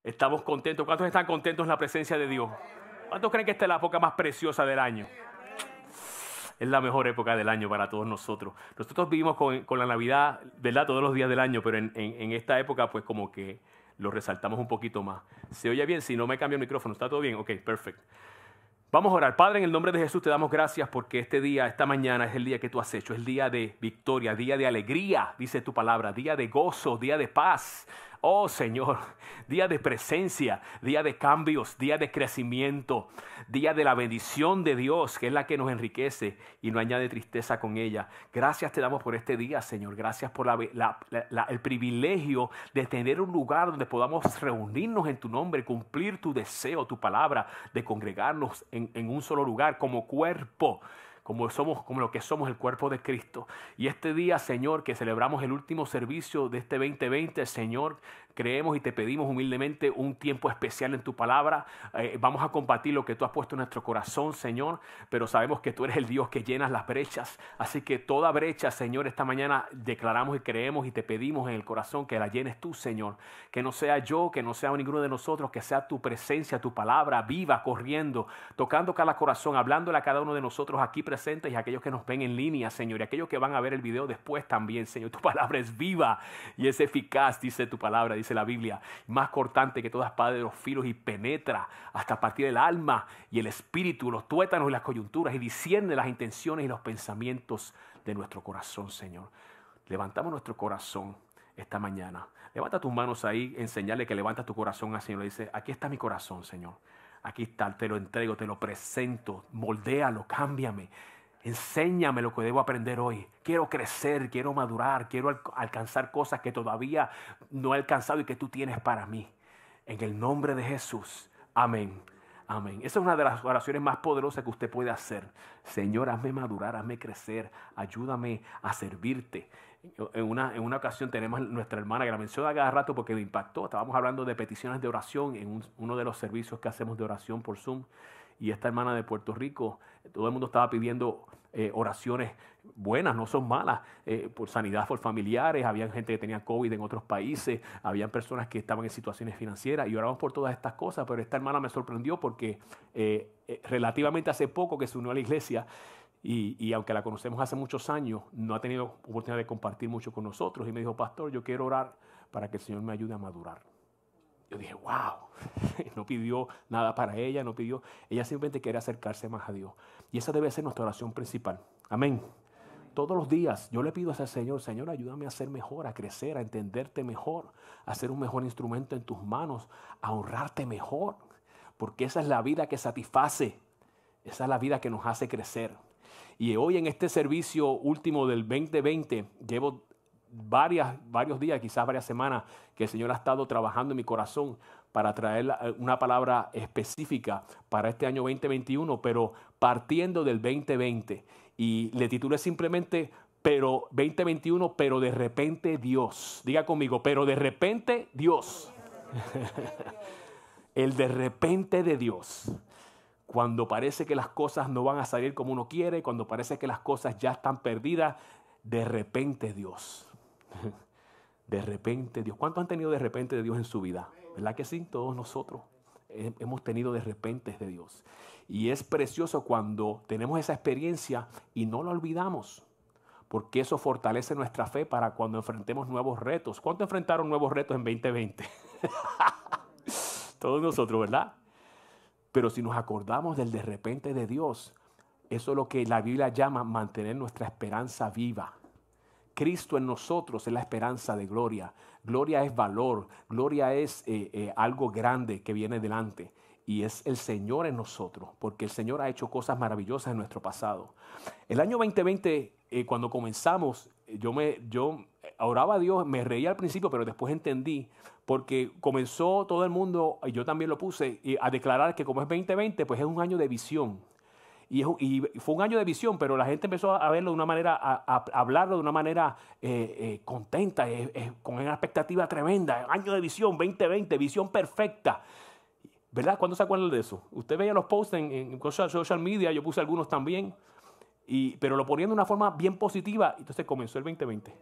Estamos contentos. ¿Cuántos están contentos en la presencia de Dios? ¿Cuántos creen que esta es la época más preciosa del año? Es la mejor época del año para todos nosotros. Nosotros vivimos con la Navidad, ¿verdad? Todos los días del año, pero en esta época pues como que lo resaltamos un poquito más. ¿Se oye bien? Si no me cambio el micrófono, ¿está todo bien? Ok, perfecto. Vamos a orar. Padre, en el nombre de Jesús te damos gracias porque este día, esta mañana es el día que tú has hecho. Es el día de victoria, día de alegría, dice tu palabra, día de gozo, día de paz. Oh Señor, día de presencia, día de cambios, día de crecimiento, día de la bendición de Dios, que es la que nos enriquece y no añade tristeza con ella. Gracias te damos por este día, Señor. Gracias por el privilegio de tener un lugar donde podamos reunirnos en tu nombre, cumplir tu deseo, tu palabra, de congregarnos en un solo lugar como cuerpo. Como lo que somos el cuerpo de Cristo. Y este día, Señor, que celebramos el último servicio de este 2020, Señor, creemos y te pedimos humildemente un tiempo especial en tu palabra. Vamos a compartir lo que tú has puesto en nuestro corazón, Señor, pero sabemos que tú eres el Dios que llenas las brechas. Así que toda brecha, Señor, esta mañana declaramos y creemos y te pedimos en el corazón que la llenes tú, Señor. Que no sea yo, que no sea ninguno de nosotros, que sea tu presencia, tu palabra viva, corriendo, tocando cada corazón, hablándole a cada uno de nosotros aquí presentes y a aquellos que nos ven en línea, Señor, y aquellos que van a ver el video después también, Señor. Tu palabra es viva y es eficaz, dice tu palabra, dice la Biblia, más cortante que toda espada de los filos y penetra hasta partir el alma y el espíritu, los tuétanos y las coyunturas y discierne las intenciones y los pensamientos de nuestro corazón, Señor. Levantamos nuestro corazón esta mañana. Levanta tus manos ahí, enseñarle que levanta tu corazón al Señor. Le dice, aquí está mi corazón, Señor. Aquí está, te lo entrego, te lo presento, moldéalo, cámbiame. Enséñame lo que debo aprender hoy. Quiero crecer, quiero madurar, quiero alcanzar cosas que todavía no he alcanzado y que tú tienes para mí. En el nombre de Jesús. Amén. Amén. Esa es una de las oraciones más poderosas que usted puede hacer. Señor, hazme madurar, hazme crecer, ayúdame a servirte. En una ocasión tenemos nuestra hermana que la menciona cada rato porque me impactó. Estábamos hablando de peticiones de oración en uno de los servicios que hacemos de oración por Zoom. Y esta hermana de Puerto Rico, todo el mundo estaba pidiendo oraciones buenas, no son malas, por sanidad por familiares. Había gente que tenía COVID en otros países, habían personas que estaban en situaciones financieras y oramos por todas estas cosas. Pero esta hermana me sorprendió porque relativamente hace poco que se unió a la iglesia y aunque la conocemos hace muchos años, no ha tenido oportunidad de compartir mucho con nosotros. Y me dijo, pastor, yo quiero orar para que el Señor me ayude a madurar. Yo dije, wow, no pidió nada para ella, ella simplemente quiere acercarse más a Dios. Y esa debe ser nuestra oración principal. Amén. Todos los días yo le pido a ese Señor, Señor, ayúdame a ser mejor, a crecer, a entenderte mejor, a ser un mejor instrumento en tus manos, a honrarte mejor. Porque esa es la vida que satisface, esa es la vida que nos hace crecer. Y hoy en este servicio último del 2020, llevo varios días, quizás varias semanas, que el Señor ha estado trabajando en mi corazón para traer una palabra específica para este año 2021, pero partiendo del 2020. Y le titulé simplemente, pero 2021, pero de repente Dios. Diga conmigo, pero de repente Dios. El de repente de Dios. Cuando parece que las cosas no van a salir como uno quiere, cuando parece que las cosas ya están perdidas, de repente Dios. De repente Dios. ¿Cuántos han tenido de repente de Dios en su vida? ¿Verdad que sí? Todos nosotros hemos tenido de repente de Dios. Y es precioso cuando tenemos esa experiencia y no la olvidamos. Porque eso fortalece nuestra fe para cuando enfrentemos nuevos retos. ¿Cuántos enfrentaron nuevos retos en 2020? Todos nosotros, ¿verdad? Pero si nos acordamos del de repente de Dios, eso es lo que la Biblia llama mantener nuestra esperanza viva. Cristo en nosotros es la esperanza de gloria. Gloria es valor. Gloria es algo grande que viene delante. Y es el Señor en nosotros, porque el Señor ha hecho cosas maravillosas en nuestro pasado. El año 2020, cuando comenzamos, yo oraba a Dios, me reía al principio, pero después entendí, porque comenzó todo el mundo, y yo también lo puse, a declarar que como es 2020, pues es un año de visión. Y fue un año de visión, pero la gente empezó a verlo de una manera, a hablarlo de una manera contenta, con una expectativa tremenda. Año de visión, 2020, visión perfecta. ¿Verdad? ¿Cuándo se acuerdan de eso? Usted veía los posts en social media, yo puse algunos también, pero lo ponían de una forma bien positiva. Entonces comenzó el 2020.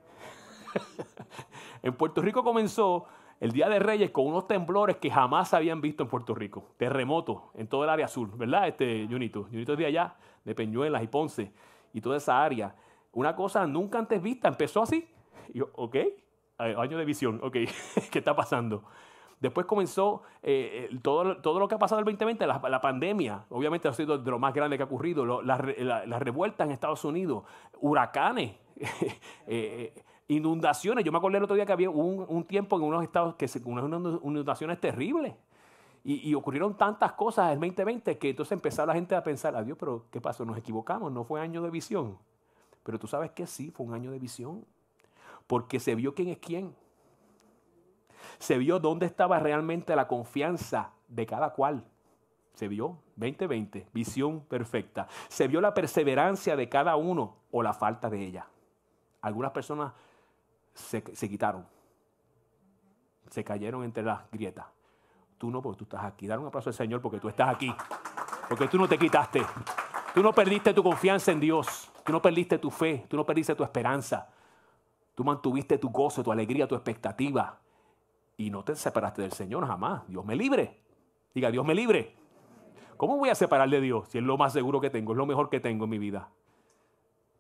En Puerto Rico comenzó el Día de Reyes con unos temblores que jamás se habían visto en Puerto Rico. Terremotos en todo el área sur, ¿verdad, Junito? Junito es de allá, de Peñuelas y Ponce y toda esa área. Una cosa nunca antes vista, empezó así. Y yo, ok, año de visión, ok, ¿qué está pasando? Después comenzó todo lo que ha pasado en el 2020, la pandemia, obviamente ha sido de lo más grande que ha ocurrido, las revueltas en Estados Unidos, huracanes, inundaciones. Yo me acordé el otro día que había un tiempo en unos estados que unas inundaciones terribles. Y ocurrieron tantas cosas en el 2020 que entonces empezó la gente a pensar, adiós, pero ¿qué pasó? Nos equivocamos, no fue año de visión. Pero tú sabes que sí, fue un año de visión, porque se vio quién es quién. Se vio dónde estaba realmente la confianza de cada cual. Se vio 2020, visión perfecta. Se vio la perseverancia de cada uno o la falta de ella. Algunas personas se quitaron, se cayeron entre las grietas. Tú no, porque tú estás aquí. Dar un aplauso al Señor porque tú estás aquí. Porque tú no te quitaste. Tú no perdiste tu confianza en Dios. Tú no perdiste tu fe. Tú no perdiste tu esperanza. Tú mantuviste tu gozo, tu alegría, tu expectativa. Y no te separaste del Señor jamás. Dios me libre. Diga, Dios me libre. ¿Cómo voy a separar de Dios si es lo más seguro que tengo, es lo mejor que tengo en mi vida?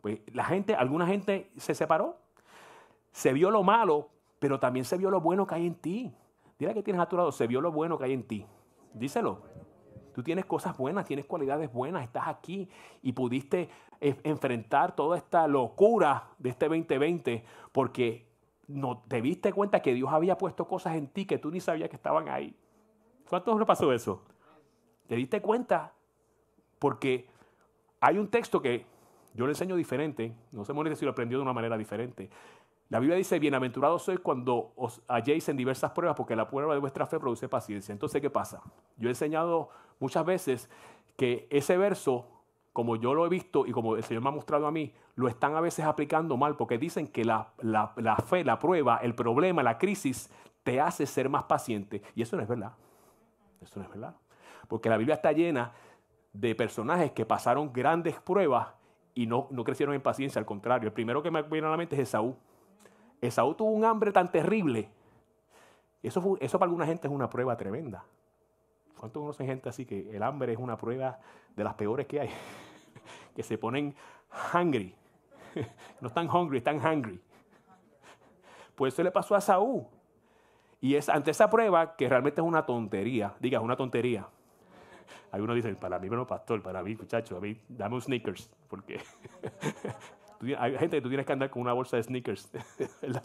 Pues alguna gente se separó. Se vio lo malo, pero también se vio lo bueno que hay en ti. Dile que tienes a tu lado, se vio lo bueno que hay en ti. Díselo. Tú tienes cosas buenas, tienes cualidades buenas, estás aquí y pudiste enfrentar toda esta locura de este 2020 porque no te diste cuenta que Dios había puesto cosas en ti que tú ni sabías que estaban ahí. ¿Cuántos le pasó eso? Te diste cuenta porque hay un texto que yo le enseño diferente, no se moleste si lo aprendió de una manera diferente. La Biblia dice, bienaventurados sois cuando os halléis en diversas pruebas, porque la prueba de vuestra fe produce paciencia. Entonces, ¿qué pasa? Yo he enseñado muchas veces que ese verso, como yo lo he visto y como el Señor me ha mostrado a mí, lo están a veces aplicando mal, porque dicen que la fe, la prueba, el problema, la crisis, te hace ser más paciente. Y eso no es verdad. Eso no es verdad. Porque la Biblia está llena de personajes que pasaron grandes pruebas y no crecieron en paciencia, al contrario. El primero que me viene a la mente es Esaú. Esaú tuvo un hambre tan terrible. Eso para alguna gente es una prueba tremenda. ¿Cuántos conocen gente así que el hambre es una prueba de las peores que hay? Que se ponen hungry. No están hungry, están hungry. Pues eso le pasó a Esaú. Y es ante esa prueba que realmente es una tontería. Diga, es una tontería. Algunos dicen, para mí, bueno, pastor, para mí, muchacho, a mí, dame un Snickers. Porque hay gente que tú tienes que andar con una bolsa de Snickers,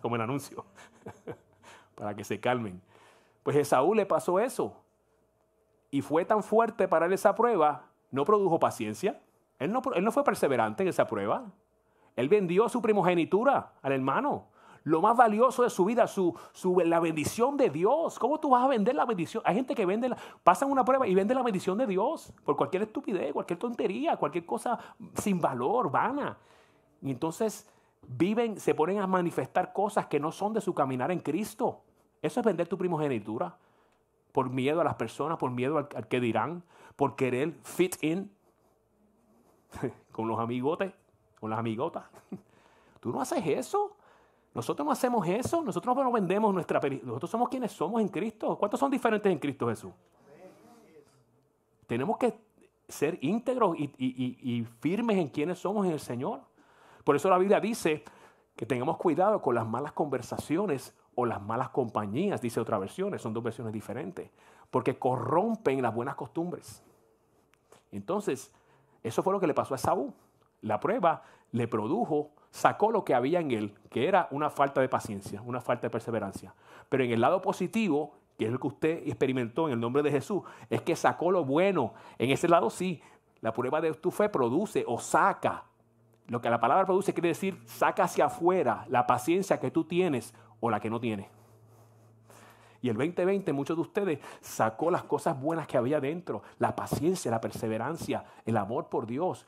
como el anuncio, para que se calmen. Pues a Esaú le pasó eso. Y fue tan fuerte para él esa prueba, no produjo paciencia. Él no fue perseverante en esa prueba. Él vendió su primogenitura al hermano. Lo más valioso de su vida, la bendición de Dios. ¿Cómo tú vas a vender la bendición? Hay gente que pasan una prueba y vende la bendición de Dios por cualquier estupidez, cualquier tontería, cualquier cosa sin valor, vana. Y entonces se ponen a manifestar cosas que no son de su caminar en Cristo. Eso es vender tu primogenitura. Por miedo a las personas, por miedo al que dirán, por querer fit in con los amigotes, con las amigotas. Tú no haces eso. Nosotros no hacemos eso. Nosotros no vendemos nosotros somos quienes somos en Cristo. ¿Cuántos son diferentes en Cristo Jesús? Tenemos que ser íntegros y firmes en quienes somos en el Señor. Por eso la Biblia dice que tengamos cuidado con las malas conversaciones o las malas compañías, dice otra versión, son dos versiones diferentes, porque corrompen las buenas costumbres. Entonces, eso fue lo que le pasó a Esaú. La prueba le sacó lo que había en él, que era una falta de paciencia, una falta de perseverancia. Pero en el lado positivo, que es lo que usted experimentó en el nombre de Jesús, es que sacó lo bueno. En ese lado sí, la prueba de tu fe produce o saca. Lo que la palabra produce quiere decir saca hacia afuera la paciencia que tú tienes o la que no tienes. Y el 2020 muchos de ustedes sacó las cosas buenas que había dentro, la paciencia, la perseverancia, el amor por Dios.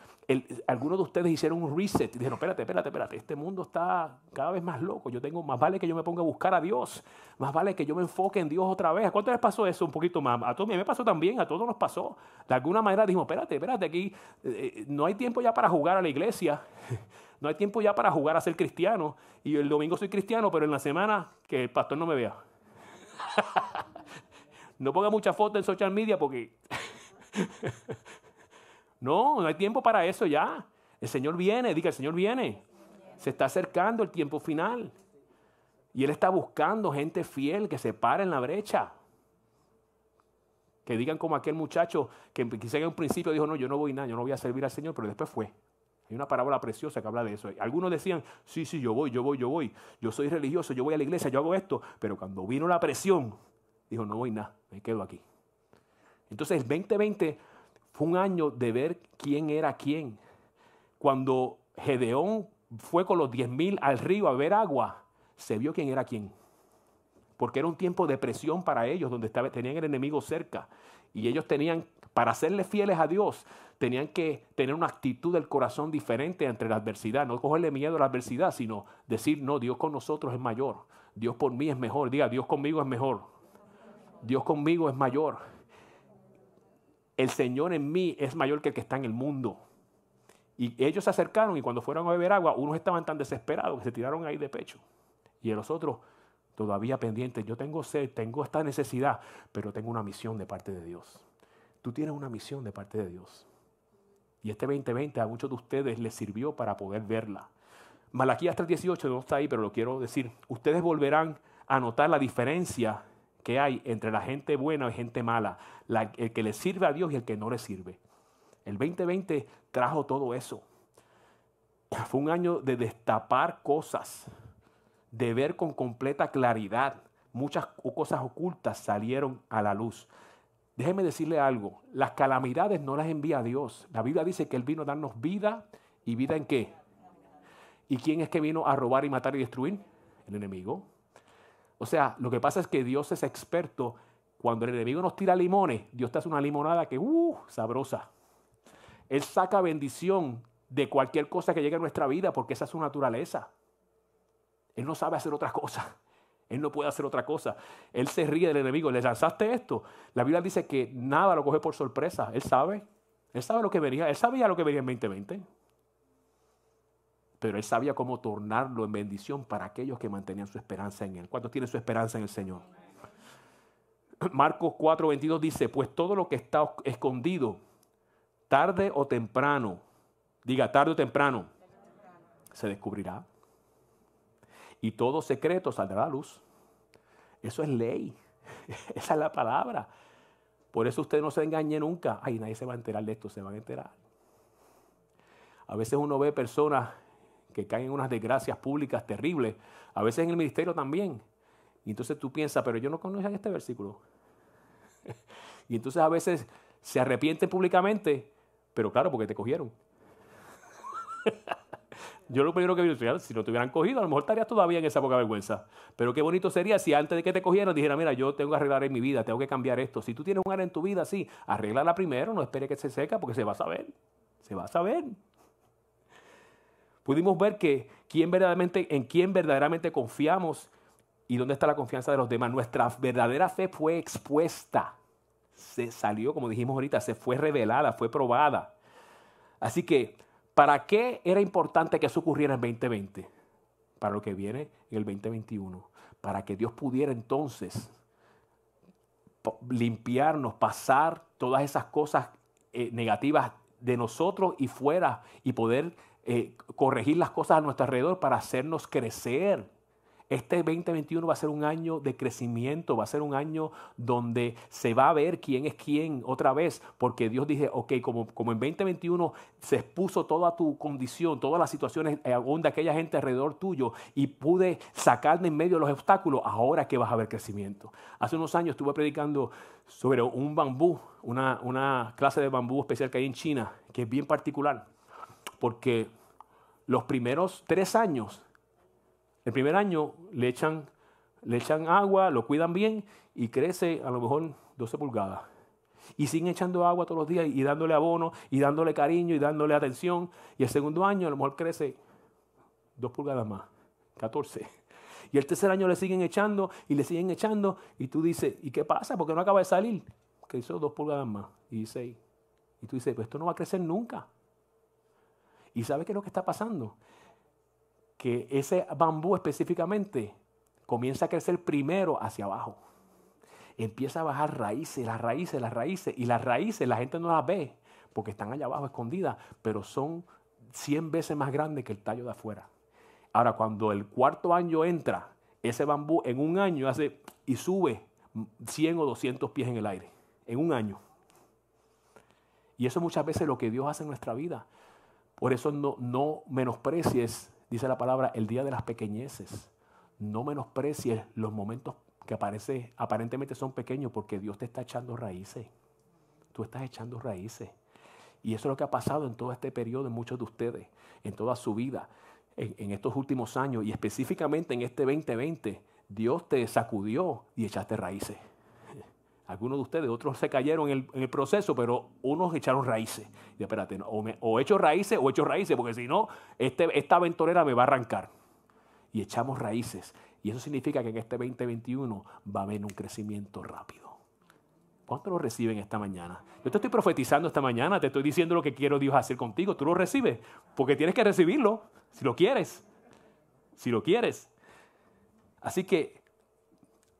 Algunos de ustedes hicieron un reset y dijeron, espérate, este mundo está cada vez más loco. Más vale que yo me ponga a buscar a Dios, más vale que yo me enfoque en Dios otra vez. ¿A cuánto les pasó eso un poquito más? A mí me pasó también, a todos nos pasó. De alguna manera dijimos, espérate, aquí no hay tiempo ya para jugar a la iglesia. No hay tiempo ya para jugar a ser cristiano. Y el domingo soy cristiano, pero en la semana que el pastor no me vea. No ponga muchas fotos en social media porque no hay tiempo para eso ya. El Señor viene, diga, el Señor viene. Se está acercando el tiempo final. Y Él está buscando gente fiel que se pare en la brecha. Que digan como aquel muchacho que quizá en un principio dijo, no, yo no voy nada, yo no voy a servir al Señor, pero después fue. Hay una parábola preciosa que habla de eso. Algunos decían, sí, yo voy. Yo soy religioso, yo voy a la iglesia, yo hago esto. Pero cuando vino la presión, dijo, no voy nada, me quedo aquí. Entonces el 2020 fue un año de ver quién era quién. Cuando Gedeón fue con los 10,000 al río a beber agua, se vio quién era quién. Porque era un tiempo de presión para ellos, donde tenían el enemigo cerca. Y ellos tenían, para serles fieles a Dios, tenían que tener una actitud del corazón diferente ante la adversidad. No cogerle miedo a la adversidad, sino decir, no, Dios con nosotros es mayor. Dios por mí es mejor. Diga, Dios conmigo es mejor. Dios conmigo es mayor. El Señor en mí es mayor que el que está en el mundo. Y ellos se acercaron y cuando fueron a beber agua, unos estaban tan desesperados que se tiraron ahí de pecho. Y los otros todavía pendientes. Yo tengo sed, tengo esta necesidad, pero tengo una misión de parte de Dios. Tú tienes una misión de parte de Dios. Y este 2020 a muchos de ustedes les sirvió para poder verla. Malaquías 3:18 no está ahí, pero lo quiero decir. Ustedes volverán a notar la diferencia que hay entre la gente buena y gente mala. El que le sirve a Dios y el que no le sirve. El 2020 trajo todo eso. Fue un año de destapar cosas, de ver con completa claridad. Muchas cosas ocultas salieron a la luz. Déjeme decirle algo, las calamidades no las envía Dios. La Biblia dice que Él vino a darnos vida, ¿y vida en qué? ¿Y quién es que vino a robar y matar y destruir? El enemigo. O sea, lo que pasa es que Dios es experto. Cuando el enemigo nos tira limones, Dios te hace una limonada que, sabrosa. Él saca bendición de cualquier cosa que llegue a nuestra vida porque esa es su naturaleza. Él no sabe hacer otra cosa. Él no puede hacer otra cosa. Él se ríe del enemigo. ¿Le lanzaste esto? La Biblia dice que nada lo coge por sorpresa. Él sabe. Él sabe lo que venía. Él sabía lo que venía en 2020. Pero Él sabía cómo tornarlo en bendición para aquellos que mantenían su esperanza en Él. ¿Cuántos tienen su esperanza en el Señor? Marcos 4:22 dice, pues todo lo que está escondido, tarde o temprano, diga tarde o temprano, se descubrirá. Y todo secreto saldrá a la luz. Eso es ley. Esa es la palabra. Por eso usted no se engañe nunca. Ay, nadie se va a enterar de esto, se van a enterar. A veces uno ve personas que caen en unas desgracias públicas terribles. A veces en el ministerio también. Y entonces tú piensas, pero yo no conozco este versículo. Y entonces a veces se arrepienten públicamente, pero claro, porque te cogieron. Yo lo primero que vi, si no te hubieran cogido, a lo mejor estarías todavía en esa poca vergüenza. Pero qué bonito sería si antes de que te cogieran dijera, mira, yo tengo que arreglar en mi vida, tengo que cambiar esto. Si tú tienes un área en tu vida así, arréglala primero, no espere que se seca porque se va a saber. Se va a saber. Pudimos ver que en quién verdaderamente confiamos y dónde está la confianza de los demás. Nuestra verdadera fe fue expuesta. Se salió, como dijimos ahorita, se fue revelada, fue probada. Así que, ¿para qué era importante que eso ocurriera en 2020? Para lo que viene en el 2021. Para que Dios pudiera entonces limpiarnos, pasar todas esas cosas negativas de nosotros y fuera y poder corregir las cosas a nuestro alrededor para hacernos crecer. Este 2021 va a ser un año de crecimiento, va a ser un año donde se va a ver quién es quién otra vez, porque Dios dice, ok, como en 2021 se expuso toda tu condición, todas las situaciones de aquella gente alrededor tuyo y pude sacarme en medio de los obstáculos, ahora que vas a ver crecimiento. Hace unos años estuve predicando sobre un bambú, una clase de bambú especial que hay en China, que es bien particular, porque los primeros 3 años, el primer año le echan agua, lo cuidan bien y crece a lo mejor 12 pulgadas. Y siguen echando agua todos los días y dándole abono y dándole cariño y dándole atención. Y el segundo año a lo mejor crece 2 pulgadas más, 14. Y el tercer año le siguen echando y le siguen echando. Y tú dices, ¿y qué pasa? Porque no acaba de salir. Que hizo 2 pulgadas más y 6. Y tú dices, pues esto no va a crecer nunca. ¿Y sabes qué es lo que está pasando? Que ese bambú específicamente comienza a crecer primero hacia abajo. empieza a bajar raíces, las raíces, las raíces. Y las raíces la gente no las ve porque están allá abajo escondidas, pero son 100 veces más grandes que el tallo de afuera. Ahora, cuando el cuarto año entra, ese bambú en un año hace y sube 100 o 200 pies en el aire. En un año. Y eso muchas veces es lo que Dios hace en nuestra vida. Por eso no menosprecies, dice la palabra, el día de las pequeñeces. No menosprecies los momentos que aparentemente son pequeños, porque Dios te está echando raíces. Tú estás echando raíces. Y eso es lo que ha pasado en todo este periodo en muchos de ustedes, en toda su vida, en estos últimos años y específicamente en este 2020. Dios te sacudió y echaste raíces. Algunos de ustedes, otros se cayeron en el proceso, pero unos echaron raíces. Y espérate, no, o echo raíces, porque si no, esta aventurera me va a arrancar. Y echamos raíces. Y eso significa que en este 2021 va a haber un crecimiento rápido. ¿Cuántos lo reciben esta mañana? Yo te estoy profetizando esta mañana, te estoy diciendo lo que quiero Dios hacer contigo. Tú lo recibes, porque tienes que recibirlo, si lo quieres. Si lo quieres. Así que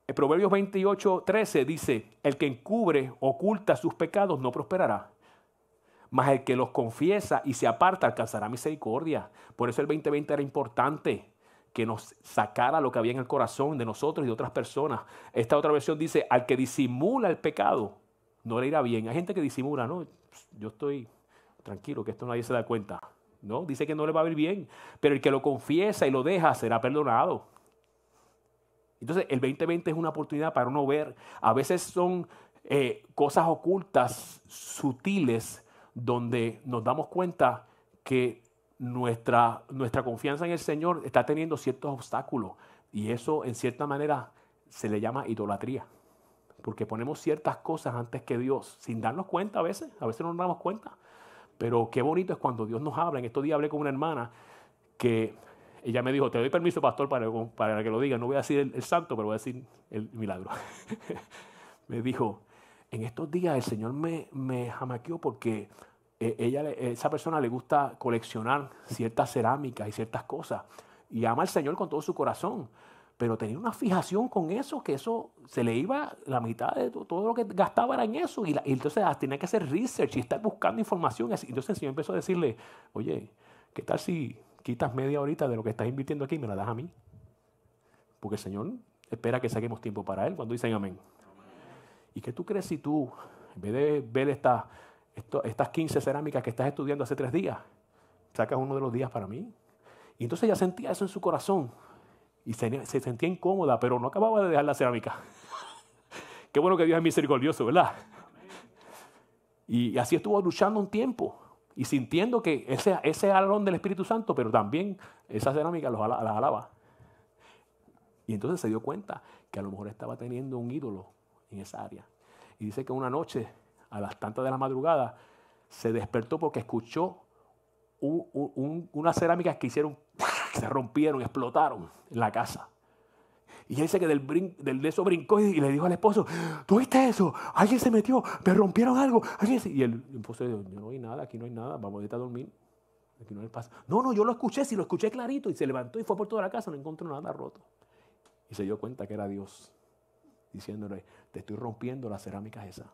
el Proverbios 28:13 dice, el que encubre, oculta sus pecados no prosperará, mas el que los confiesa y se aparta alcanzará misericordia. Por eso el 2020 era importante, que nos sacara lo que había en el corazón de nosotros y de otras personas. Esta otra versión dice, al que disimula el pecado no le irá bien. Hay gente que disimula, no, yo estoy tranquilo, que esto nadie se da cuenta. No, dice que no le va a ir bien, pero el que lo confiesa y lo deja será perdonado. Entonces el 2020 es una oportunidad para uno ver, a veces son cosas ocultas, sutiles, donde nos damos cuenta que nuestra confianza en el Señor está teniendo ciertos obstáculos, y eso en cierta manera se le llama idolatría, porque ponemos ciertas cosas antes que Dios, sin darnos cuenta a veces no nos damos cuenta, pero qué bonito es cuando Dios nos habla. En estos días hablé con una hermana que ella me dijo, te doy permiso, pastor, para que lo diga. No voy a decir el santo, pero voy a decir el milagro. Me dijo, en estos días el Señor me jamaqueó porque esa persona le gusta coleccionar ciertas cerámicas y ciertas cosas. Y ama al Señor con todo su corazón. Pero tenía una fijación con eso, que eso se le iba la mitad de todo lo que gastaba era en eso. Y entonces tenía que hacer research y estar buscando información. Entonces el Señor empezó a decirle, oye, ¿qué tal si quitas media horita de lo que estás invirtiendo aquí y me la das a mí? Porque el Señor espera que saquemos tiempo para Él. Cuando dicen amén. ¿Y qué tú crees si tú, en vez de ver estas 15 cerámicas que estás estudiando hace 3 días, sacas uno de los días para mí? Y entonces ella sentía eso en su corazón. Y se sentía incómoda, pero no acababa de dejar la cerámica. Qué bueno que Dios es misericordioso, ¿verdad? Y así estuvo luchando un tiempo. Y sintiendo que ese alón del Espíritu Santo, pero también esa cerámica las alaba. Y entonces se dio cuenta que a lo mejor estaba teniendo un ídolo en esa área. Y dice que una noche, a las tantas de la madrugada, se despertó porque escuchó unas cerámicas que se rompieron, explotaron en la casa. Y ella dice que de eso brincó y le dijo al esposo, ¿tú viste eso? Alguien se metió, me rompieron algo. Y el esposo dijo, yo no oí nada, aquí no hay nada, vamos a dormir. Aquí no hay paz. No, yo lo escuché, sí lo escuché clarito. Y se levantó y fue por toda la casa, no encontró nada roto. Y se dio cuenta que era Dios diciéndole, te estoy rompiendo las cerámicas esas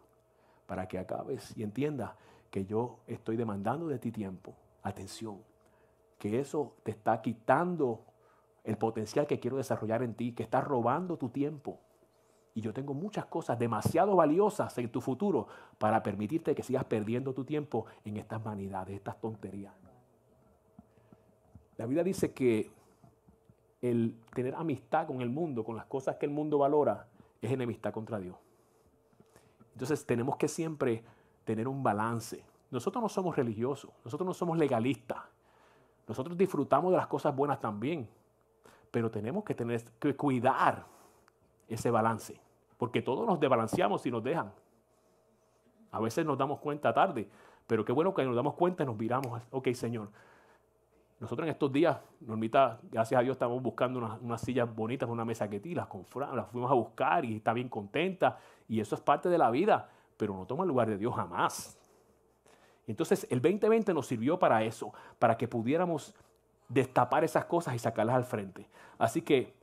para que acabes y entiendas que yo estoy demandando de ti tiempo, atención, que eso te está quitando el potencial que quiero desarrollar en ti, que está robando tu tiempo. Y yo tengo muchas cosas demasiado valiosas en tu futuro para permitirte que sigas perdiendo tu tiempo en estas vanidades, estas tonterías. La Biblia dice que el tener amistad con el mundo, con las cosas que el mundo valora, es enemistad contra Dios. Entonces tenemos que siempre tener un balance. Nosotros no somos religiosos, nosotros no somos legalistas. Nosotros disfrutamos de las cosas buenas también, pero tenemos que cuidar ese balance, porque todos nos desbalanceamos si nos dejan. A veces nos damos cuenta tarde, pero qué bueno que nos damos cuenta y nos viramos. Ok, Señor. Nosotros en estos días, Normita, gracias a Dios, estamos buscando unas sillas bonitas, una mesa que las fuimos a buscar y está bien contenta. Y eso es parte de la vida, pero no toma el lugar de Dios jamás. Entonces el 2020 nos sirvió para eso, para que pudiéramos destapar esas cosas y sacarlas al frente. Así que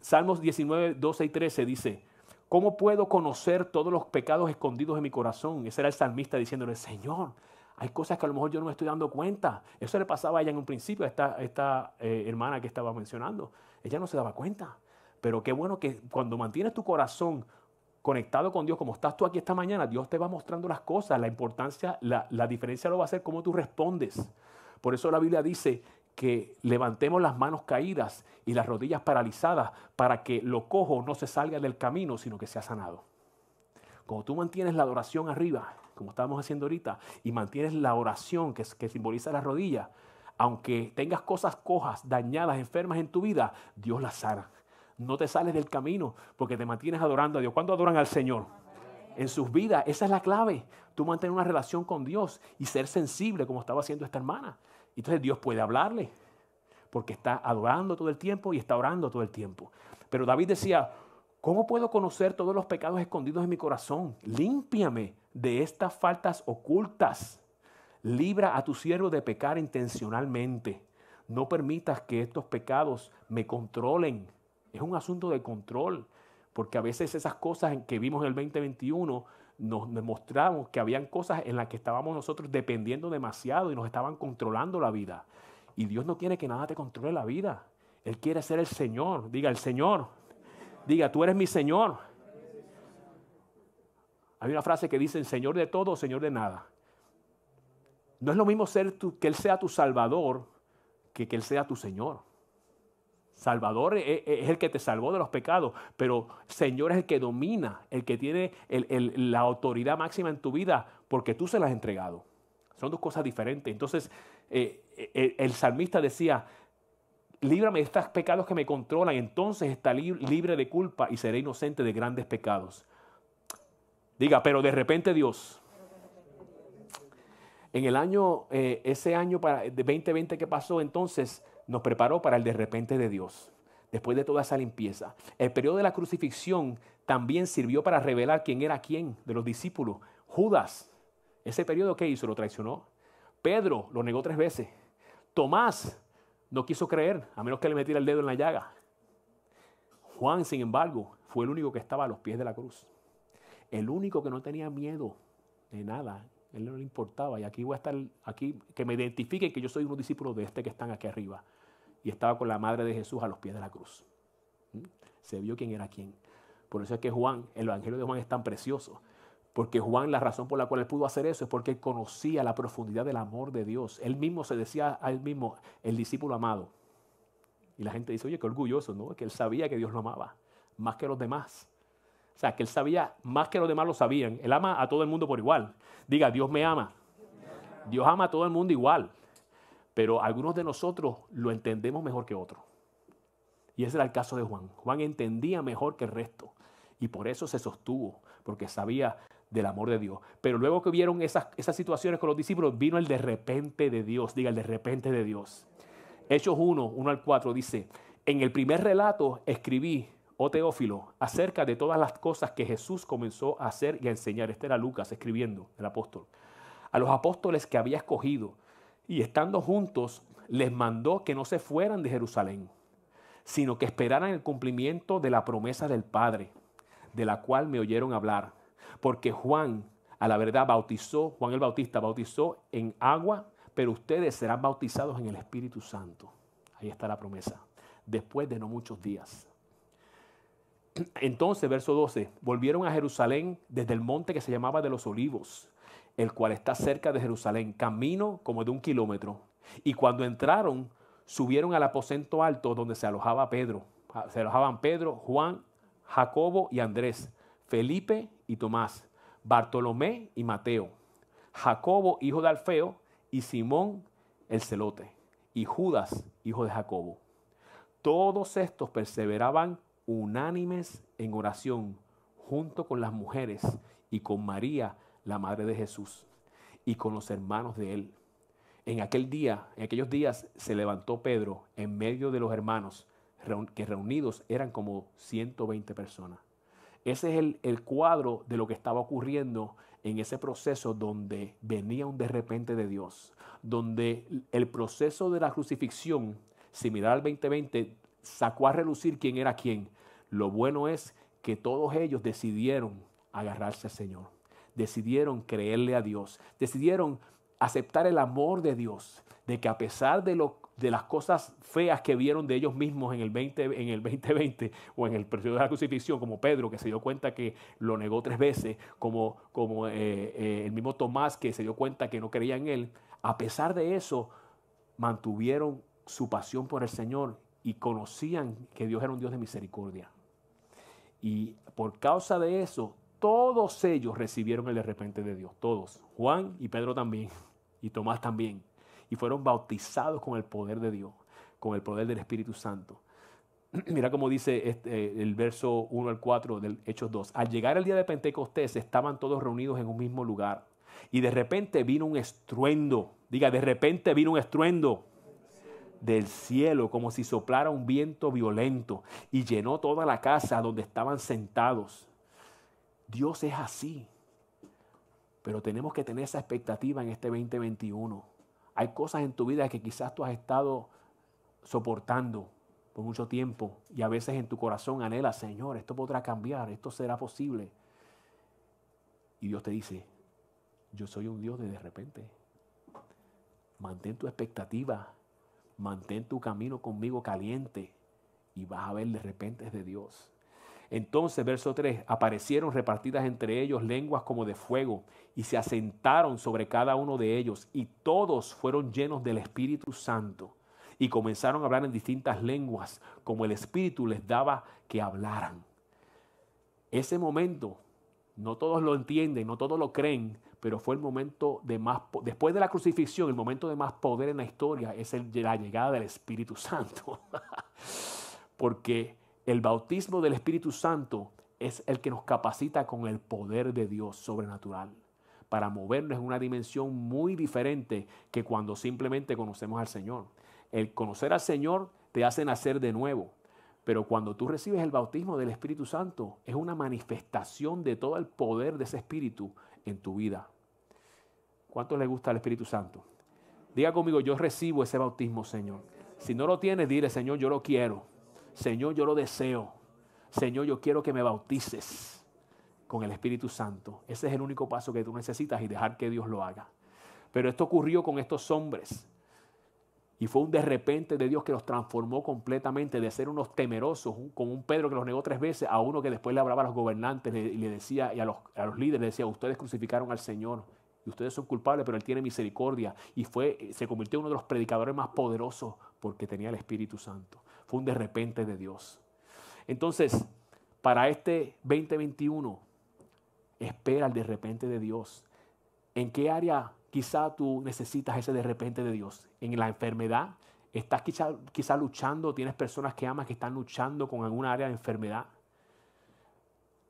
Salmos 19, 12 y 13 dice, ¿Cómo puedo conocer todos los pecados escondidos en mi corazón? Ese era el salmista diciéndole, Señor, hay cosas que a lo mejor yo no me estoy dando cuenta. Eso le pasaba a ella en un principio, a esta hermana que estaba mencionando. Ella no se daba cuenta. Pero qué bueno que cuando mantienes tu corazón conectado con Dios, como estás tú aquí esta mañana, Dios te va mostrando las cosas. La importancia, la diferencia lo va a ser cómo tú respondes. Por eso la Biblia dice que levantemos las manos caídas y las rodillas paralizadas para que lo cojo no se salga del camino, sino que sea sanado. Cuando tú mantienes la adoración arriba, como estábamos haciendo ahorita, y mantienes la oración que simboliza la rodilla, aunque tengas cosas cojas, dañadas, enfermas en tu vida, Dios las sana. No te sales del camino porque te mantienes adorando a Dios. ¿Cuándo adoran al Señor? En sus vidas. Esa es la clave. Tú mantener una relación con Dios y ser sensible como estaba haciendo esta hermana. Entonces Dios puede hablarle porque está adorando todo el tiempo y está orando todo el tiempo. Pero David decía, ¿cómo puedo conocer todos los pecados escondidos en mi corazón? Límpiame de estas faltas ocultas. Libra a tu siervo de pecar intencionalmente. No permitas que estos pecados me controlen. Es un asunto de control, porque a veces esas cosas que vimos en el 2021 nos demostramos que habían cosas en las que estábamos nosotros dependiendo demasiado y nos estaban controlando la vida. Y Dios no quiere que nada te controle la vida. Él quiere ser el Señor. Diga, el Señor. Diga, tú eres mi Señor. Hay una frase que dice, Señor de todo o Señor de nada. No es lo mismo que Él sea tu Salvador que Él sea tu Señor. Salvador es el que te salvó de los pecados, pero Señor es el que domina, el que tiene la autoridad máxima en tu vida porque tú se la has entregado. Son dos cosas diferentes. Entonces, el salmista decía, líbrame de estos pecados que me controlan, entonces estaré libre de culpa y seré inocente de grandes pecados. Diga, pero de repente Dios. En el año, ese año de 2020 que pasó, entonces nos preparó para el de repente de Dios. Después de toda esa limpieza. El periodo de la crucifixión también sirvió para revelar quién era quién de los discípulos. Judas, ese periodo ¿qué hizo? Lo traicionó. Pedro lo negó 3 veces. Tomás no quiso creer, a menos que le metiera el dedo en la llaga. Juan, sin embargo, fue el único que estaba a los pies de la cruz. El único que no tenía miedo de nada. Él no le importaba. Y aquí voy a estar, aquí que me identifiquen que yo soy uno discípulo de que están aquí arriba. Y estaba con la madre de Jesús a los pies de la cruz. Se vio quién era quién. Por eso es que Juan, el evangelio de Juan es tan precioso. Porque Juan, la razón por la cual él pudo hacer eso es porque él conocía la profundidad del amor de Dios. Él mismo se decía a él mismo, el discípulo amado. Y la gente dice, oye, qué orgulloso, ¿no? Que él sabía que Dios lo amaba, más que los demás. O sea, que él sabía más que los demás lo sabían. Él ama a todo el mundo por igual. Diga, Dios me ama. Dios ama a todo el mundo igual. Pero algunos de nosotros lo entendemos mejor que otros. Y ese era el caso de Juan. Juan entendía mejor que el resto. Y por eso se sostuvo, porque sabía del amor de Dios. Pero luego que vieron esas situaciones con los discípulos, vino el de repente de Dios. Diga, el de repente de Dios. Hechos 1:1-4 dice, en el primer relato escribí, oh Teófilo, acerca de todas las cosas que Jesús comenzó a hacer y a enseñar. Este era Lucas escribiendo, el apóstol. A los apóstoles que había escogido, y estando juntos, les mandó que no se fueran de Jerusalén, sino que esperaran el cumplimiento de la promesa del Padre, de la cual me oyeron hablar. Porque Juan, a la verdad, Juan el Bautista bautizó en agua, pero ustedes serán bautizados en el Espíritu Santo. Ahí está la promesa. Después de no muchos días. Entonces, verso 12, volvieron a Jerusalén desde el monte que se llamaba de los Olivos, el cual está cerca de Jerusalén, camino como de 1 kilómetro. Y cuando entraron, subieron al aposento alto donde se alojaba Pedro. Se alojaban Pedro, Juan, Jacobo y Andrés, Felipe y Tomás, Bartolomé y Mateo, Jacobo, hijo de Alfeo, y Simón el celote, y Judas, hijo de Jacobo. Todos estos perseveraban unánimes en oración, junto con las mujeres y con María, la madre de Jesús, y con los hermanos de él. En aquellos días se levantó Pedro en medio de los hermanos, que reunidos eran como 120 personas. Ese es el cuadro de lo que estaba ocurriendo en ese proceso donde venía un de repente de Dios, donde el proceso de la crucifixión, similar al 2020, sacó a relucir quién era quién. Lo bueno es que todos ellos decidieron agarrarse al Señor, decidieron creerle a Dios, decidieron aceptar el amor de Dios, de que a pesar de las cosas feas que vieron de ellos mismos en el 2020 o en el periodo de la crucifixión, como Pedro, que se dio cuenta que lo negó 3 veces, como el mismo Tomás, que se dio cuenta que no creía en él, a pesar de eso, mantuvieron su pasión por el Señor y conocían que Dios era un Dios de misericordia. Y por causa de eso, todos ellos recibieron el de repente de Dios, todos. Juan y Pedro también, y Tomás también. Y fueron bautizados con el poder de Dios, con el poder del Espíritu Santo. Mira cómo dice el verso 1 al 4 del Hechos 2. Al llegar el día de Pentecostés, estaban todos reunidos en un mismo lugar. Y de repente vino un estruendo. Diga, de repente vino un estruendo del cielo, como si soplara un viento violento, y llenó toda la casa donde estaban sentados. Dios es así. Pero tenemos que tener esa expectativa en este 2021. Hay cosas en tu vida que quizás tú has estado soportando por mucho tiempo y a veces en tu corazón anhelas, Señor, esto podrá cambiar, esto será posible. Y Dios te dice, yo soy un Dios de repente. Mantén tu expectativa, mantén tu camino conmigo caliente y vas a ver de repente de Dios. Entonces, verso 3, aparecieron repartidas entre ellos lenguas como de fuego y se asentaron sobre cada uno de ellos y todos fueron llenos del Espíritu Santo y comenzaron a hablar en distintas lenguas como el Espíritu les daba que hablaran. Ese momento, no todos lo entienden, no todos lo creen, pero fue el momento de más, después de la crucifixión, el momento de más poder en la historia es la llegada del Espíritu Santo. Porque el bautismo del Espíritu Santo es el que nos capacita con el poder de Dios sobrenatural para movernos en una dimensión muy diferente que cuando simplemente conocemos al Señor. El conocer al Señor te hace nacer de nuevo, pero cuando tú recibes el bautismo del Espíritu Santo es una manifestación de todo el poder de ese Espíritu en tu vida. ¿Cuánto le gusta el Espíritu Santo? Diga conmigo, yo recibo ese bautismo, Señor. Si no lo tienes, dile, Señor, yo lo quiero. Señor, yo lo deseo. Señor, yo quiero que me bautices con el Espíritu Santo. Ese es el único paso que tú necesitas y dejar que Dios lo haga. Pero esto ocurrió con estos hombres. Y fue un de repente de Dios que los transformó completamente de ser unos temerosos, como un Pedro que los negó 3 veces, a uno que después le hablaba a los gobernantes y le decía, y a los líderes le decía, ustedes crucificaron al Señor y ustedes son culpables, pero Él tiene misericordia. Y se convirtió en uno de los predicadores más poderosos porque tenía el Espíritu Santo. Fue un de repente de Dios. Entonces, para este 2021, espera el de repente de Dios. ¿En qué área quizá tú necesitas ese de repente de Dios? ¿En la enfermedad? ¿Estás quizá luchando? ¿Tienes personas que amas que están luchando con alguna área de enfermedad?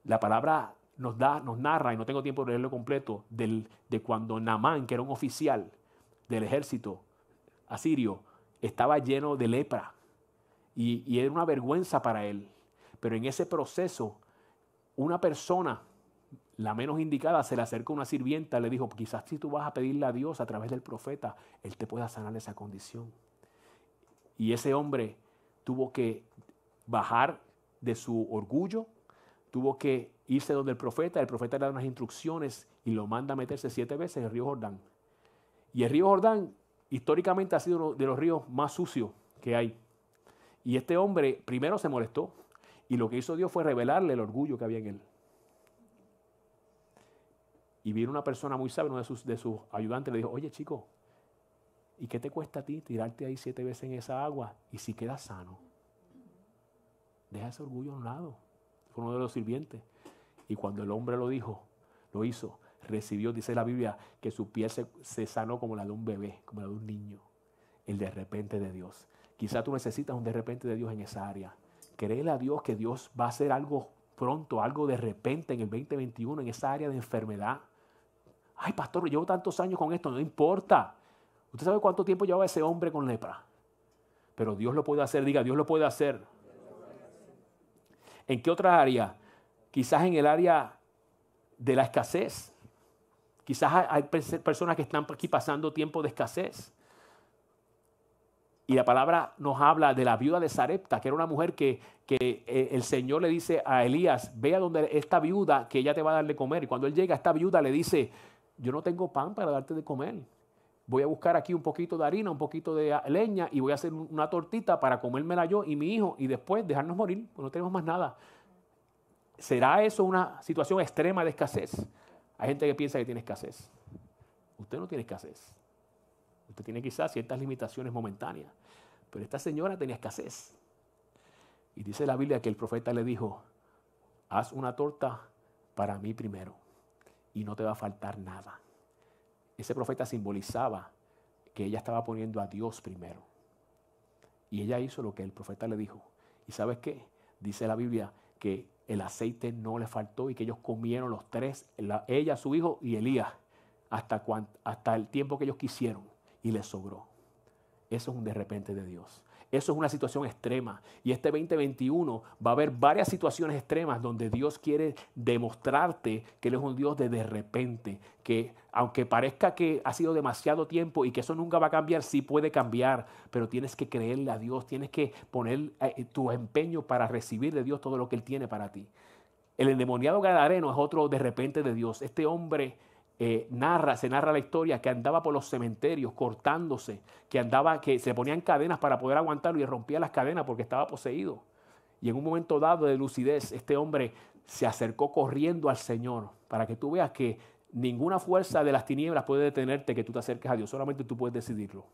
La palabra nos narra, y no tengo tiempo de leerlo completo, de cuando Naamán, que era un oficial del ejército asirio, estaba lleno de lepra. Y era una vergüenza para él. Pero en ese proceso, una persona, la menos indicada, se le acercó a una sirvienta y le dijo, quizás si tú vas a pedirle a Dios a través del profeta, Él te pueda sanar esa condición. Y ese hombre tuvo que bajar de su orgullo, tuvo que irse donde el profeta le da unas instrucciones y lo manda a meterse 7 veces en el río Jordán. Y el río Jordán históricamente ha sido uno de los ríos más sucios que hay. Y este hombre primero se molestó y lo que hizo Dios fue revelarle el orgullo que había en él. Y vino una persona muy sabia, uno de sus ayudantes, le dijo, oye chico, ¿y qué te cuesta a ti tirarte ahí 7 veces en esa agua? Y si quedas sano, deja ese orgullo a un lado. Fue uno de los sirvientes. Y cuando el hombre lo hizo, recibió, dice la Biblia, que su piel se sanó como la de un bebé, como la de un niño. El de repente de Dios. Quizá tú necesitas un de repente de Dios en esa área. Créele a Dios que Dios va a hacer algo pronto, algo de repente en el 2021 en esa área de enfermedad. Ay, pastor, llevo tantos años con esto, no importa. ¿Usted sabe cuánto tiempo llevaba ese hombre con lepra? Pero Dios lo puede hacer, diga, Dios lo puede hacer. ¿En qué otra área? Quizás en el área de la escasez. Quizás hay personas que están aquí pasando tiempo de escasez. Y la palabra nos habla de la viuda de Sarepta, que era una mujer que el Señor le dice a Elías, ve a donde esta viuda que ella te va a dar de comer. Y cuando él llega, esta viuda le dice, yo no tengo pan para darte de comer. Voy a buscar aquí un poquito de harina, un poquito de leña y voy a hacer una tortita para comérmela yo y mi hijo y después dejarnos morir, porque no tenemos más nada. ¿Será eso una situación extrema de escasez? Hay gente que piensa que tiene escasez. Usted no tiene escasez. Usted tiene quizás ciertas limitaciones momentáneas. Pero esta señora tenía escasez. Y dice la Biblia que el profeta le dijo, haz una torta para mí primero y no te va a faltar nada. Ese profeta simbolizaba que ella estaba poniendo a Dios primero. Y ella hizo lo que el profeta le dijo. ¿Y sabes qué? Dice la Biblia que el aceite no le faltó y que ellos comieron los tres, ella, su hijo y Elías, hasta el tiempo que ellos quisieron y les sobró. Eso es un de repente de Dios. Eso es una situación extrema. Y este 2021 va a haber varias situaciones extremas donde Dios quiere demostrarte que Él es un Dios de repente. Que aunque parezca que ha sido demasiado tiempo y que eso nunca va a cambiar, sí puede cambiar. Pero tienes que creerle a Dios. Tienes que poner tu empeño para recibir de Dios todo lo que Él tiene para ti. El endemoniado gadareno es otro de repente de Dios. Este hombre se narra la historia que andaba por los cementerios cortándose, que se ponían cadenas para poder aguantarlo y rompía las cadenas porque estaba poseído. Y en un momento dado de lucidez, este hombre se acercó corriendo al Señor para que tú veas que ninguna fuerza de las tinieblas puede detenerte que tú te acerques a Dios, solamente tú puedes decidirlo.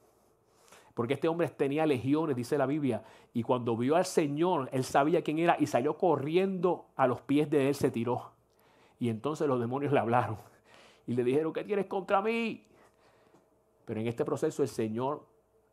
Porque este hombre tenía legiones, dice la Biblia, y cuando vio al Señor, él sabía quién era y salió corriendo a los pies de él, se tiró. Y entonces los demonios le hablaron. Y le dijeron, ¿qué tienes contra mí? Pero en este proceso el Señor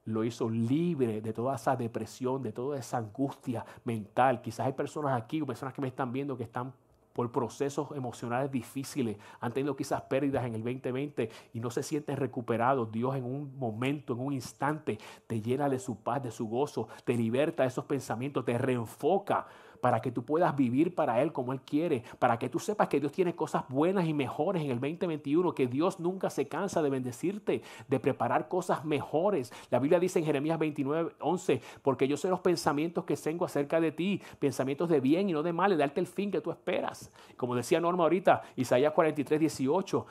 lo hizo libre de toda esa depresión, de toda esa angustia mental. Quizás hay personas aquí, o personas que me están viendo que están por procesos emocionales difíciles, han tenido quizás pérdidas en el 2020 y no se sienten recuperados. Dios en un momento, en un instante, te llena de su paz, de su gozo, te liberta de esos pensamientos, te reenfoca para que tú puedas vivir para Él como Él quiere, para que tú sepas que Dios tiene cosas buenas y mejores en el 2021, que Dios nunca se cansa de bendecirte, de preparar cosas mejores. La Biblia dice en Jeremías 29:11, porque yo sé los pensamientos que tengo acerca de ti, pensamientos de bien y no de mal, de darte el fin que tú esperas. Como decía Norma ahorita, Isaías 43:18,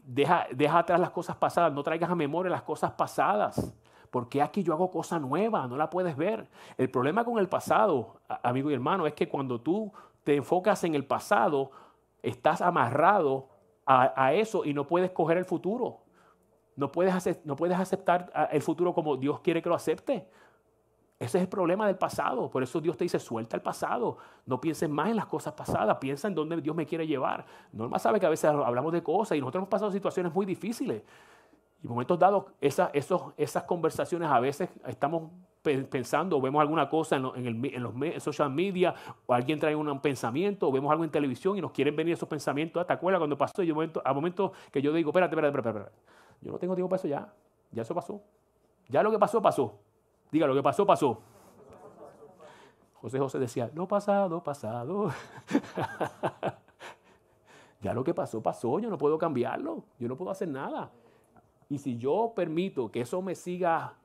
deja atrás las cosas pasadas, no traigas a memoria las cosas pasadas. Porque aquí yo hago cosa nueva, no la puedes ver. El problema con el pasado, amigo y hermano, es que cuando tú te enfocas en el pasado, estás amarrado a eso y no puedes coger el futuro. No puedes aceptar el futuro como Dios quiere que lo acepte. Ese es el problema del pasado. Por eso Dios te dice, suelta el pasado. No pienses más en las cosas pasadas. Piensa en dónde Dios me quiere llevar. Norma sabe que a veces hablamos de cosas y nosotros hemos pasado situaciones muy difíciles. Y en momentos dados, esas conversaciones a veces estamos pensando o vemos alguna cosa en los social media o alguien trae un pensamiento o vemos algo en televisión y nos quieren venir esos pensamientos. ¿Te acuerdas cuando pasó? Y a momentos que yo digo, espérate. Yo no tengo tiempo para eso ya. Ya eso pasó. Ya lo que pasó, pasó. Diga, lo que pasó, pasó. José decía, lo pasado, pasado. Ya lo que pasó, pasó. Yo no puedo cambiarlo. Yo no puedo hacer nada. Y si yo permito que eso me siga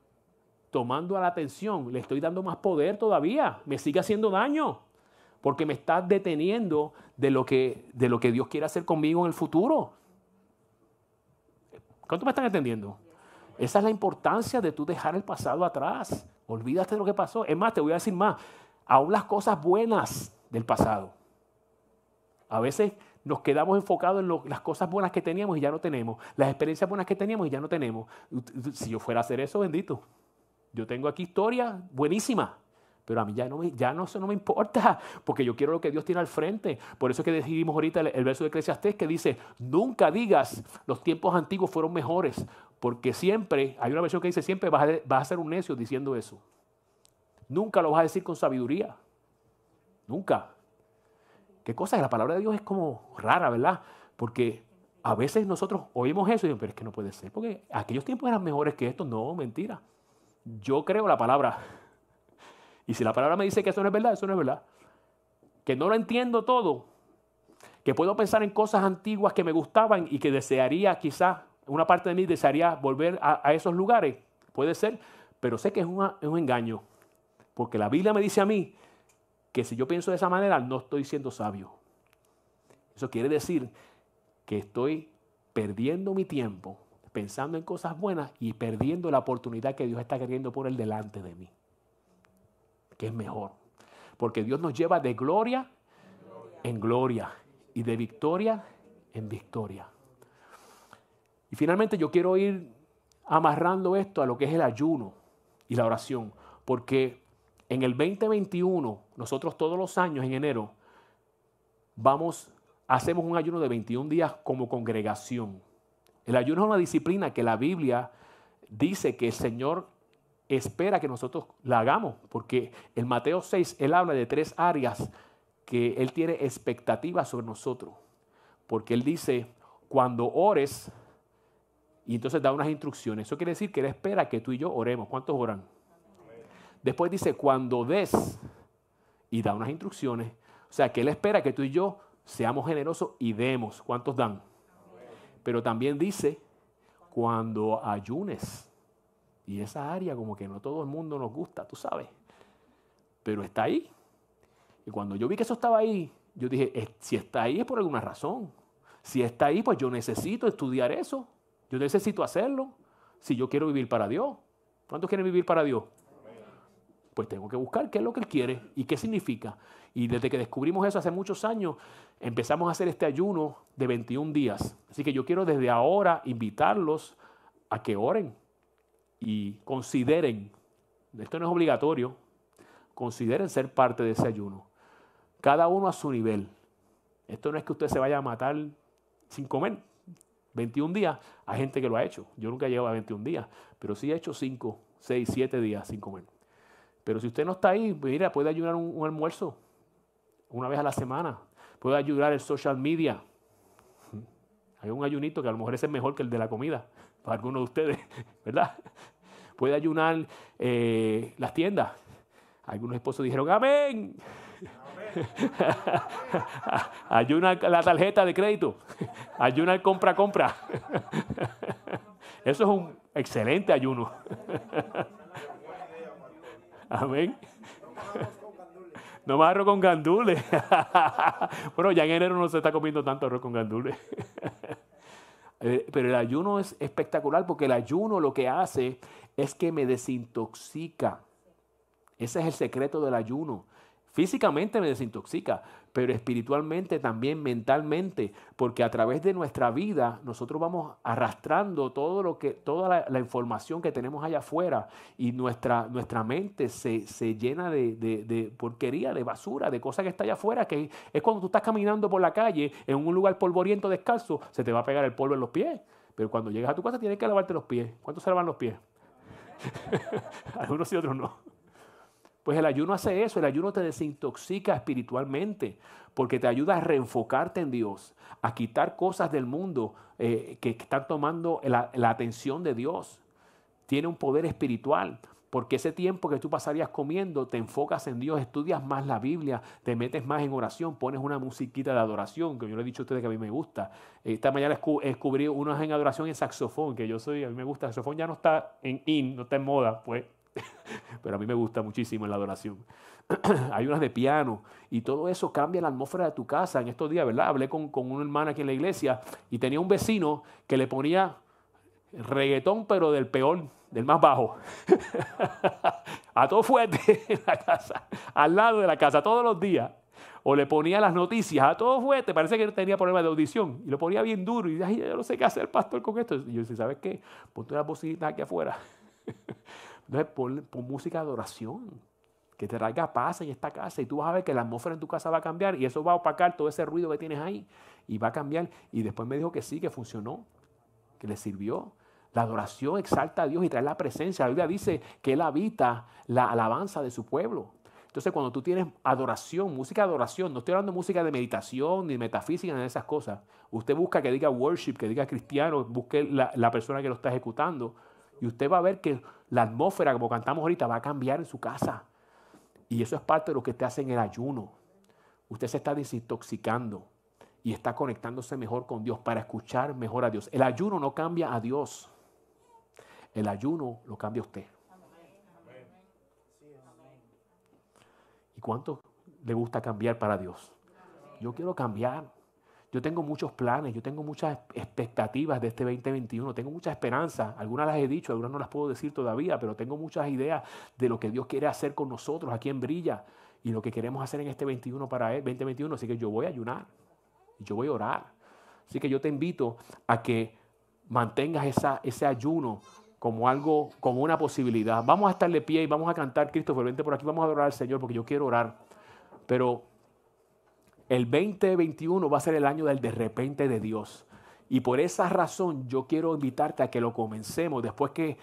tomando a la atención, le estoy dando más poder todavía. Me sigue haciendo daño. Porque me está deteniendo de lo que Dios quiere hacer conmigo en el futuro. ¿Cuánto me están entendiendo? Esa es la importancia de tú dejar el pasado atrás. Olvídate de lo que pasó. Es más, te voy a decir más. Aún las cosas buenas del pasado. A veces nos quedamos enfocados en las cosas buenas que teníamos y ya no tenemos. Las experiencias buenas que teníamos y ya no tenemos. Si yo fuera a hacer eso, bendito. Yo tengo aquí historia buenísima. Pero a mí eso no me importa, porque yo quiero lo que Dios tiene al frente. Por eso es que decidimos ahorita el verso de Eclesiastés que dice, nunca digas los tiempos antiguos fueron mejores, porque siempre, hay una versión que dice, siempre vas a ser un necio diciendo eso. Nunca lo vas a decir con sabiduría. Nunca. ¿Qué cosa? La palabra de Dios es como rara, ¿verdad? Porque a veces nosotros oímos eso y decimos, pero es que no puede ser, porque aquellos tiempos eran mejores que estos. No, mentira. Yo creo la palabra. Y si la palabra me dice que eso no es verdad, eso no es verdad. Que no lo entiendo todo. Que puedo pensar en cosas antiguas que me gustaban y que desearía, quizás, una parte de mí desearía volver a esos lugares. Puede ser, Pero sé que es un engaño, porque la Biblia me dice a mí que si yo pienso de esa manera no estoy siendo sabio. Eso quiere decir que estoy perdiendo mi tiempo pensando en cosas buenas y perdiendo la oportunidad que Dios está queriendo poner delante de mí, que es mejor. Porque Dios nos lleva de gloria en gloria y de victoria en victoria. Y finalmente yo quiero ir amarrando esto a lo que es el ayuno y la oración, porque en el 2021, nosotros todos los años en enero, hacemos un ayuno de 21 días como congregación. El ayuno es una disciplina que la Biblia dice que el Señor espera que nosotros la hagamos, porque en Mateo 6 Él habla de 3 áreas que Él tiene expectativas sobre nosotros. Porque Él dice, cuando ores, y entonces da unas instrucciones. Eso quiere decir que Él espera que tú y yo oremos. ¿Cuántos oran? Después dice, cuando des, y da unas instrucciones. O sea, que Él espera que tú y yo seamos generosos y demos. ¿Cuántos dan? Pero también dice, cuando ayunes. Y esa área como que no todo el mundo nos gusta, tú sabes. Pero está ahí. Y cuando yo vi que eso estaba ahí, yo dije, si está ahí es por alguna razón. Si está ahí, pues yo necesito estudiar eso. Yo necesito hacerlo. Si yo quiero vivir para Dios. ¿Cuántos quieren vivir para Dios? Pues tengo que buscar qué es lo que Él quiere y qué significa. Y desde que descubrimos eso hace muchos años, empezamos a hacer este ayuno de 21 días. Así que yo quiero desde ahora invitarlos a que oren y consideren, esto no es obligatorio, consideren ser parte de ese ayuno. Cada uno a su nivel. Esto no es que usted se vaya a matar sin comer. 21 días, hay gente que lo ha hecho. Yo nunca he llegado a 21 días, pero sí he hecho 5, 6, 7 días sin comer. Pero si usted no está ahí, mira, puede ayudar un almuerzo una vez a la semana. Puede ayudar el social media. Hay un ayunito que a lo mejor ese es mejor que el de la comida, para algunos de ustedes, ¿verdad? Puede ayunar las tiendas. Algunos esposos dijeron, amén. Ayuna la tarjeta de crédito. Ayuna el compra. Eso es un excelente ayuno. Amén. No más arroz con gandules. Bueno, ya en enero no se está comiendo tanto arroz con gandules. Pero el ayuno es espectacular porque el ayuno lo que hace es que me desintoxica. Ese es el secreto del ayuno. Físicamente me desintoxica, pero espiritualmente también, mentalmente, porque a través de nuestra vida nosotros vamos arrastrando toda la información que tenemos allá afuera y nuestra mente se llena de porquería, de basura, de cosas que está allá afuera, que es cuando tú estás caminando por la calle en un lugar polvoriento descalzo, se te va a pegar el polvo en los pies, pero cuando llegas a tu casa tienes que lavarte los pies. ¿Cuántos se lavan los pies? Algunos sí, otros no. Pues el ayuno hace eso, el ayuno te desintoxica espiritualmente porque te ayuda a reenfocarte en Dios, a quitar cosas del mundo que están tomando la atención de Dios. Tiene un poder espiritual porque ese tiempo que tú pasarías comiendo te enfocas en Dios, estudias más la Biblia, te metes más en oración, pones una musiquita de adoración, que yo le he dicho a ustedes que a mí me gusta. Esta mañana descubrí unos en adoración en saxofón, que a mí me gusta. El saxofón ya no está no está en moda, pues. Pero a mí me gusta muchísimo en la adoración. Hay unas de piano y todo eso cambia la atmósfera de tu casa. En estos días, ¿verdad? Hablé con una hermana aquí en la iglesia y tenía un vecino que le ponía reggaetón, pero del peor, del más bajo. A todo fuerte en la casa, al lado de la casa, todos los días. O le ponía las noticias a todo fuerte, parece que tenía problemas de audición y lo ponía bien duro y ay, yo no sé qué hacer, pastor, con esto. Y yo decía, ¿sabes qué? Ponte las bocinas aquí afuera. Entonces pon música de adoración que te traiga paz en esta casa y tú vas a ver que la atmósfera en tu casa va a cambiar y eso va a opacar todo ese ruido que tienes ahí y va a cambiar. Y después me dijo que sí, que funcionó, que le sirvió. La adoración exalta a Dios y trae la presencia. La Biblia dice que Él habita la alabanza de su pueblo. Entonces cuando tú tienes adoración, música de adoración, no estoy hablando de música de meditación ni metafísica ni de esas cosas. Usted busca que diga worship, que diga cristiano, busque la persona que lo está ejecutando. Y usted va a ver que la atmósfera, como cantamos ahorita, va a cambiar en su casa. Y eso es parte de lo que te hace en el ayuno. Usted se está desintoxicando y está conectándose mejor con Dios para escuchar mejor a Dios. El ayuno no cambia a Dios. El ayuno lo cambia usted. cuánto le gusta cambiar para Dios? Yo quiero cambiar. Yo tengo muchos planes, yo tengo muchas expectativas de este 2021, tengo mucha esperanza. Algunas las he dicho, algunas no las puedo decir todavía, pero tengo muchas ideas de lo que Dios quiere hacer con nosotros aquí en Brilla y lo que queremos hacer en este 21 para él, 2021. Así que yo voy a ayunar y yo voy a orar. Así que yo te invito a que mantengas ese ayuno como algo, como una posibilidad. Vamos a estar de pie y vamos a cantar. Christopher, vente por aquí, vamos a adorar al Señor porque yo quiero orar. Pero el 2021 va a ser el año del de repente de Dios. Y por esa razón yo quiero invitarte a que lo comencemos después que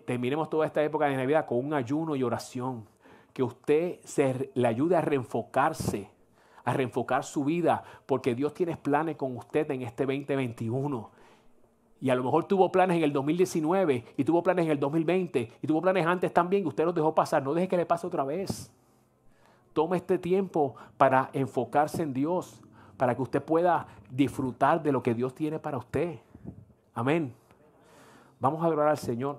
terminemos toda esta época de Navidad con un ayuno y oración. Que usted le ayude a reenfocarse, a reenfocar su vida, porque Dios tiene planes con usted en este 2021. Y a lo mejor tuvo planes en el 2019 y tuvo planes en el 2020 y tuvo planes antes también y usted los dejó pasar. No deje que le pase otra vez. Tome este tiempo para enfocarse en Dios, para que usted pueda disfrutar de lo que Dios tiene para usted. Amén. Vamos a adorar al Señor.